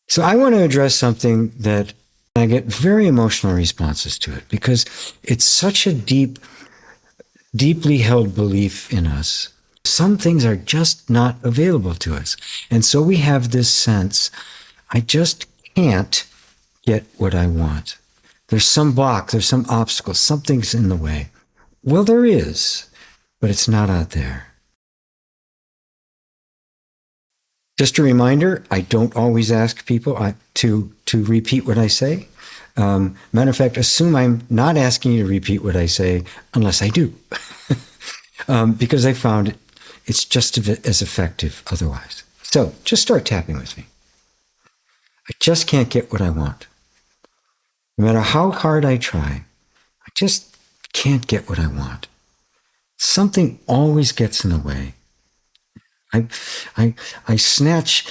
So I want to address something that I get very emotional responses to it because it's such a deeply held belief in us. Some things are just not available to us. And so we have this sense, I just can't get what I want. There's some block, there's some obstacle, something's in the way. Well, there is, but it's not out there. Just a reminder, I don't always ask people to repeat what I say. Matter of fact, assume I'm not asking you to repeat what I say unless I do, because I found it's just as effective otherwise. So just start tapping with me. I just can't get what I want. No matter how hard I try, I just can't get what I want. Something always gets in the way. I snatch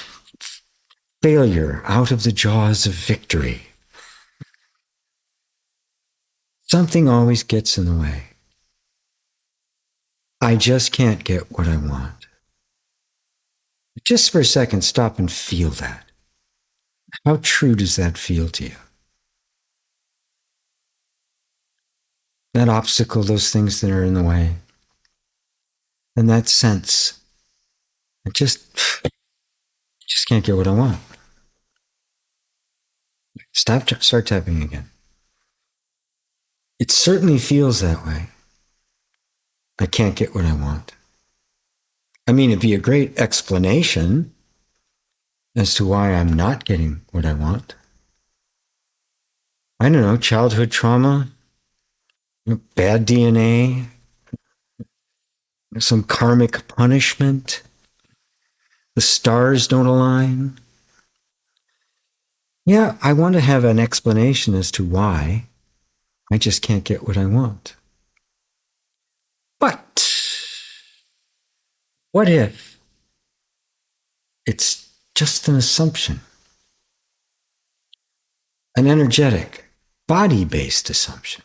failure out of the jaws of victory. Something always gets in the way. I just can't get what I want. Just for a second, stop and feel that. How true does that feel to you? That obstacle, those things that are in the way, and that sense, I just can't get what I want. Start tapping again. It certainly feels that way. I can't get what I want. I mean, it'd be a great explanation as to why I'm not getting what I want. I don't know, childhood trauma, bad DNA, some karmic punishment, the stars don't align. Yeah, I want to have an explanation as to why I just can't get what I want. But what if it's just an assumption? An energetic, body-based assumption.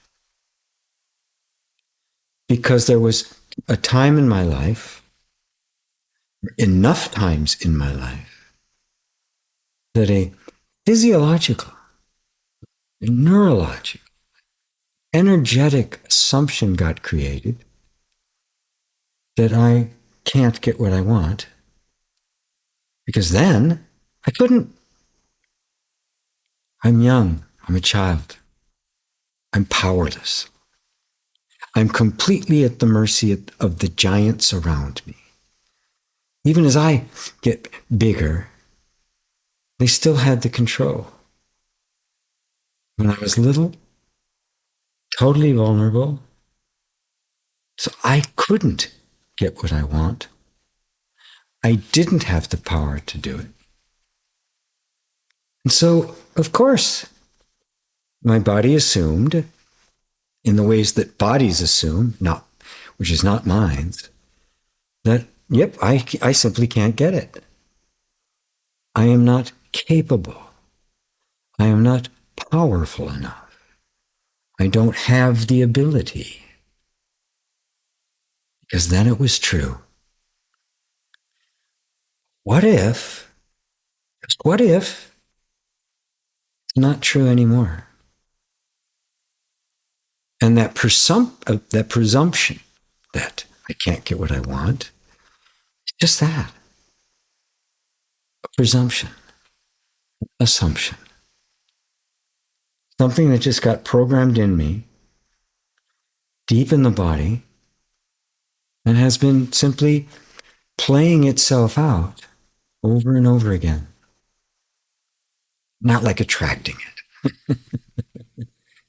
Because there was a time in my life, enough times in my life, that a physiological, a neurological, energetic assumption got created that I can't get what I want. Because then I couldn't. I'm young. I'm a child. I'm powerless. I'm completely at the mercy of the giants around me. Even as I get bigger, they still had the control. When I was little, totally vulnerable, so I couldn't get what I want. I didn't have the power to do it. And so, of course, my body assumed, in the ways that bodies assume, which is not mine's, that, yep, I simply can't get it. I am not capable. I am not powerful enough. I don't have the ability. Because then it was true. What if, just what if, it's not true anymore? And that presumption that I can't get what I want, it's just that. A presumption, assumption. Something that just got programmed in me, deep in the body, and has been simply playing itself out over and over again. Not like attracting it.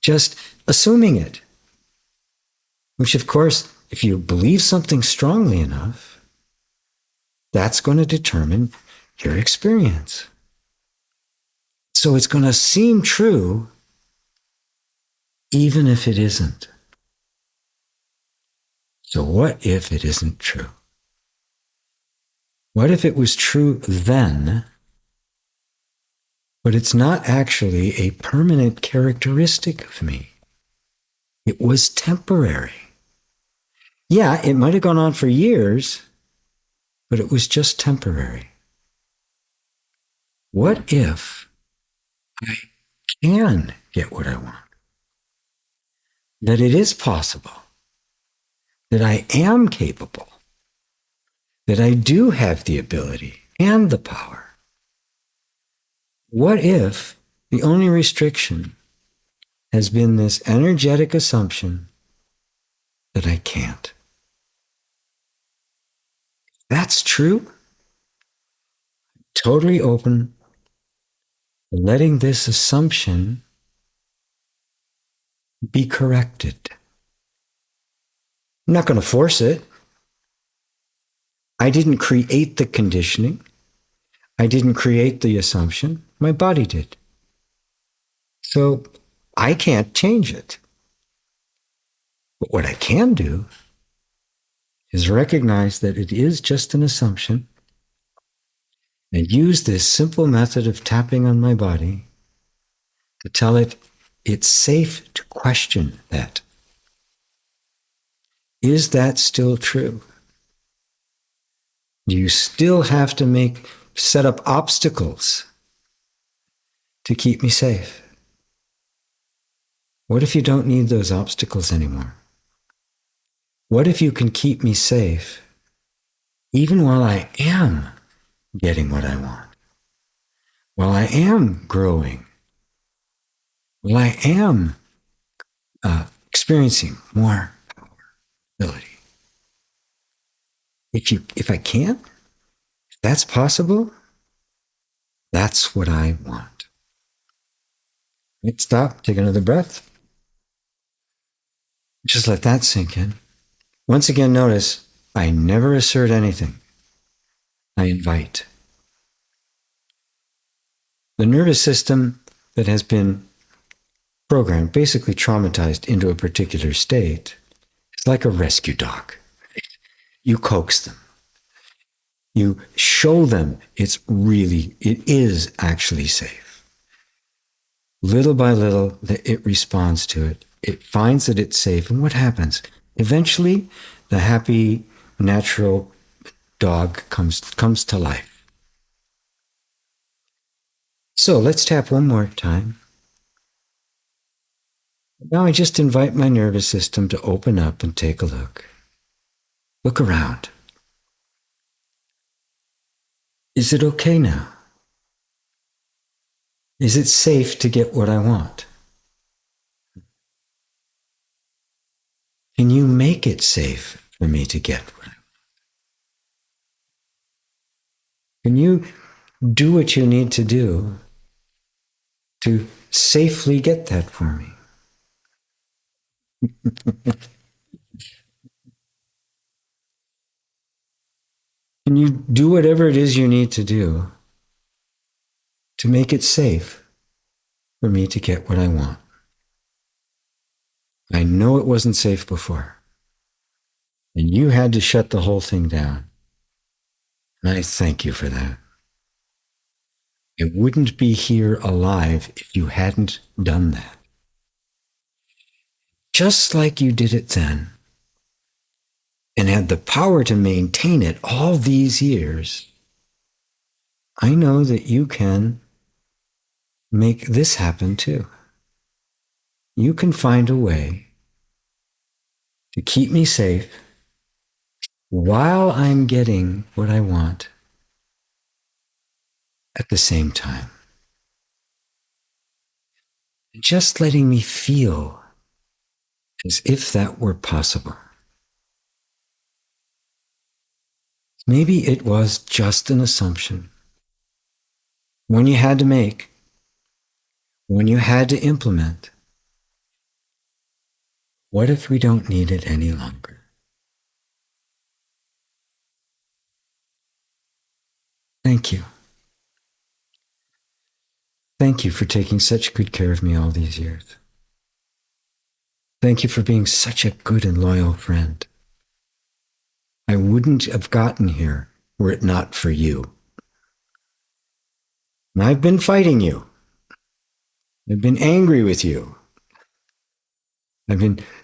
Just assuming it. Which, of course, if you believe something strongly enough, that's going to determine your experience. So it's going to seem true even if it isn't. So what if it isn't true? What if it was true then, but it's not actually a permanent characteristic of me? It was temporary. Yeah, it might have gone on for years, but it was just temporary. What if I can get what I want. That it is possible. That I am capable. That I do have the ability and the power. What if the only restriction has been this energetic assumption that I can't? That's true. Totally open to letting this assumption be corrected. I'm not going to force it. I didn't create the conditioning. I didn't create the assumption. My body did. So I can't change it. But what I can do is recognize that it is just an assumption and use this simple method of tapping on my body to tell it it's safe to question that. Is that still true? Do you still have to set up obstacles to keep me safe? What if you don't need those obstacles anymore? What if you can keep me safe even while I am getting what I want? While I am growing? While I am experiencing more ability? If I can, if that's possible, that's what I want. Right, stop, take another breath. Just let that sink in. Once again, notice I never assert anything. I invite. The nervous system that has been programmed, basically traumatized into a particular state, is like a rescue dog. You coax them. You show them it is actually safe. Little by little, it responds to it. It finds that it's safe. And what happens? Eventually, the happy, natural dog comes to life. So let's tap one more time. Now I just invite my nervous system to open up and take a look. Look around. Is it okay now? Is it safe to get what I want? Can you make it safe for me to get what I want? Can you do what you need to do to safely get that for me? Can you do whatever it is you need to do to make it safe for me to get what I want? I know it wasn't safe before, and you had to shut the whole thing down. And I thank you for that. I wouldn't be here alive if you hadn't done that. Just like you did it then, and had the power to maintain it all these years, I know that you can make this happen too. You can find a way to keep me safe while I'm getting what I want at the same time. Just letting me feel as if that were possible. Maybe it was just an assumption. One you had to make, one you had to implement. What if we don't need it any longer? Thank you. Thank you for taking such good care of me all these years. Thank you for being such a good and loyal friend. I wouldn't have gotten here were it not for you. And I've been fighting you. I've been angry with you.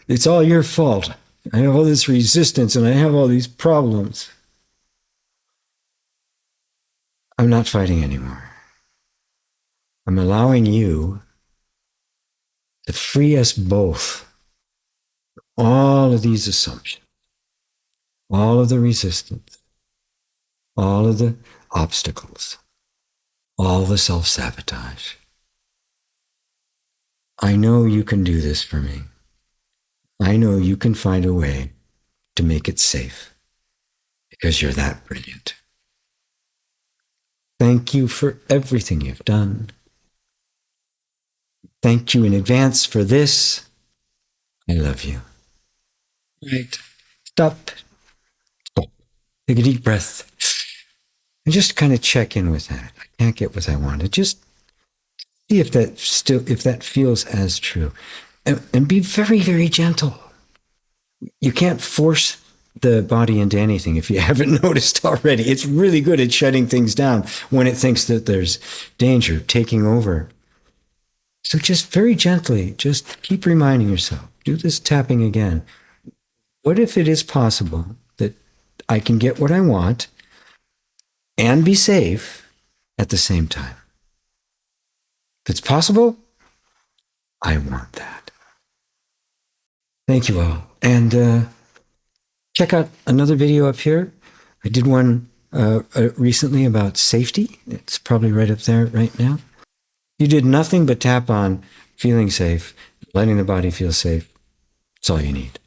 It's all your fault. I have all this resistance and I have all these problems. I'm not fighting anymore. I'm allowing you to free us both. All of these assumptions, all of the resistance, all of the obstacles, all the self-sabotage. I know you can do this for me. I know you can find a way to make it safe because you're that brilliant. Thank you for everything you've done. Thank you in advance for this. I love you. Right. Stop. Stop. Take a deep breath. And just kind of check in with that. I can't get what I wanted. Just see if that feels as true. And be very, very gentle. You can't force the body into anything if you haven't noticed already. It's really good at shutting things down when it thinks that there's danger taking over. So just very gently, just keep reminding yourself, do this tapping again. What if it is possible that I can get what I want and be safe at the same time? If it's possible, I want that. Thank you all. And check out another video up here. I did one recently about safety. It's probably right up there right now. You did nothing but tap on feeling safe, letting the body feel safe. That's all you need.